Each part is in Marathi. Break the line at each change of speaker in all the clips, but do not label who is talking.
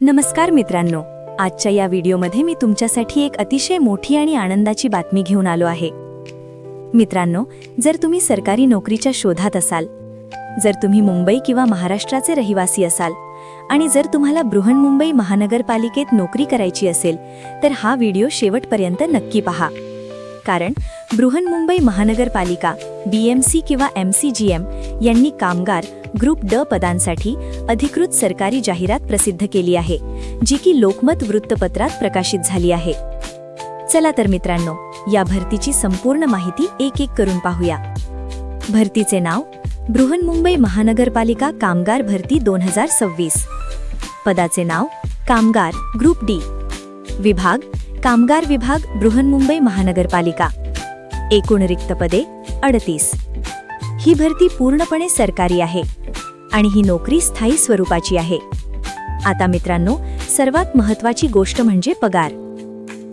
नमस्कार मित्रांनो, आजच्या या व्हिडिओमध्ये मी तुमच्यासाठी एक अतिशय मोठी आणि आनंदाची बातमी घेऊन आलो आहे। मित्रांनो, जर तुम्ही सरकारी नोकरीच्या शोधात असाल, जर तुम्ही मुंबई किंवा महाराष्ट्राचे रहिवासी असाल आणि जर तुम्हाला बृहन्मुंबई महानगरपालिकेत नोकरी करायची असेल तर हा व्हिडिओ शेवटपर्यंत नक्की पहा। कारण बृहन्मुंबई महानगरपालिका BMC किंवा MCGM यांनी कामगार ग्रुप ड पदांसाठी अधिकृत सरकारी जाहिरात प्रसिद्ध केली आहे, जी की लोकमत वृत्तपत्रात प्रकाशित झाली आहे। चला तर मित्रांनो, या भरतीची संपूर्ण माहिती एक एक करून पाहूया। भरतीचे नाव बृहन्मुंबई महानगरपालिका कामगार भरती 2026। पदाचे नाव कामगार ग्रुप डी। विभाग कामगार विभाग बृहन्मुंबई महानगरपालिका। एकूण रिक्त पदे 38। ही भरती पूर्णपणे सरकारी आहे आणि ही नोकरी स्थायी स्वरूपाची आहे। आता मित्रांनो, सर्वात महत्त्वाची गोष्ट म्हणजे पगार।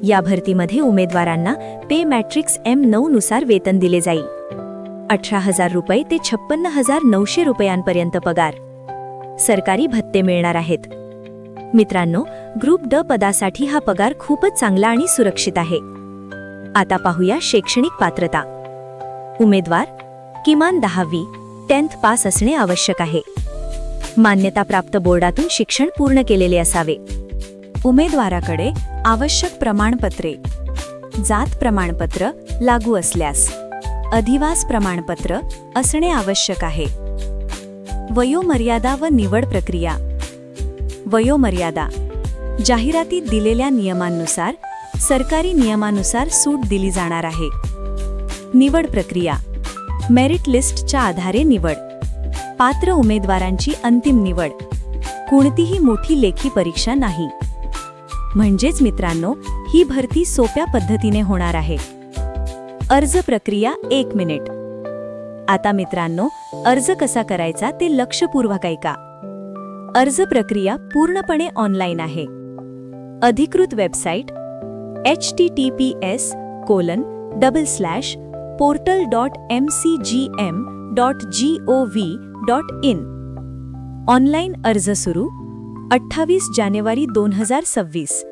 या भरतीमध्ये उमेदवारांना पे मॅट्रिक्स M9 नुसार वेतन दिले जाईल। 18,000 रुपये ते 56,900 रुपयांपर्यंत पगार। सरकारी भत्ते मिळणार आहेत। मित्रांनो, ग्रुप ड पदासाठी हा पगार खूपच चांगला आणि सुरक्षित आहे। आता पाहूया शैक्षणिक पात्रता। उमेदवार किमान 10वी 10th पास असणे आवश्यक आहे। मान्यताप्राप्त बोर्डातून शिक्षण पूर्ण केलेले असावे। उमेदवाराकडे आवश्यक प्रमाणपत्रे, जात प्रमाणपत्र लागू असल्यास अधिवास प्रमाणपत्र असणे आवश्यक आहे। वयोमर्यादा व निवड प्रक्रिया। वयोमर्यादा जाहिरातीत दिलेल्या नियमांनुसार सरकारी नियमानुसार सूट दिली जाणार आहे। निवड प्रक्रिया मेरिट लिस्टच्या आधारे निवड। पात्र उमेदवारांची अंतिम निवड। कोणतीही मोठी लेखी परीक्षा नाही। म्हणजेच मित्रांनो, ही भरती सोप्या पद्धतीने होणार आहे। अर्ज प्रक्रिया 1 मिनिट। आता मित्रांनो, अर्ज कसा करायचा ते लक्षपूर्वक ऐका। अर्ज प्रक्रिया पूर्णपणे ऑनलाईन आहे। अधिकृत वेबसाईट https://portal.mcgm.gov.in। ऑनलाईन अर्ज सुरू 28 जानेवारी 2026।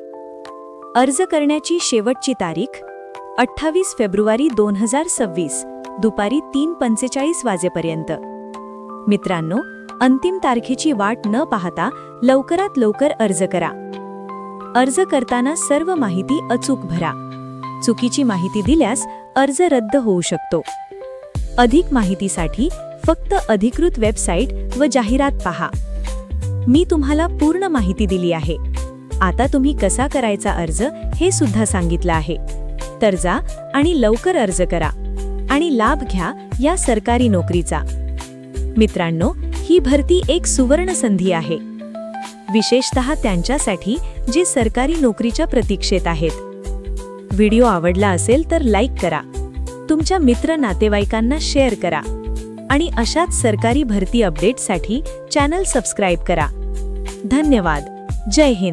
अर्ज करण्याची शेवटची तारीख 28 फेब्रुवारी 2026 दुपारी 3:45 वाजेपर्यंत। मित्रांनो, अंतिम तारखेची वाट न पाहता लवकरात लवकर अर्ज करा। अर्ज करताना सर्व माहिती अचूक भरा। चुकीची माहिती दिल्यास अर्ज रद्द होऊ शकतो। अधिक माहितीसाठी फक्त अधिकृत वेबसाईट व जाहिरात पहा। मी तुम्हाला पूर्ण माहिती दिली आहे। आता तुम्ही कसा करायचा अर्ज हे सुद्धा सांगितलं आहे। तर जा आणि लवकर अर्ज करा आणि लाभ घ्या या सरकारी नोकरीचा। मित्रांनो, ही भरती एक सुवर्ण संधी आहे, विशेषतः त्यांच्यासाठी जे सरकारी नोकरीच्या प्रतीक्षेत आहेत। व्हिडिओ आवडला असेल तर लाईक करा, तुमच्या मित्र नातेवाईकांना शेअर करा आणि अशाच सरकारी भरती अपडेटसाठी चॅनल सबस्क्राईब करा। धन्यवाद। जय हिंद।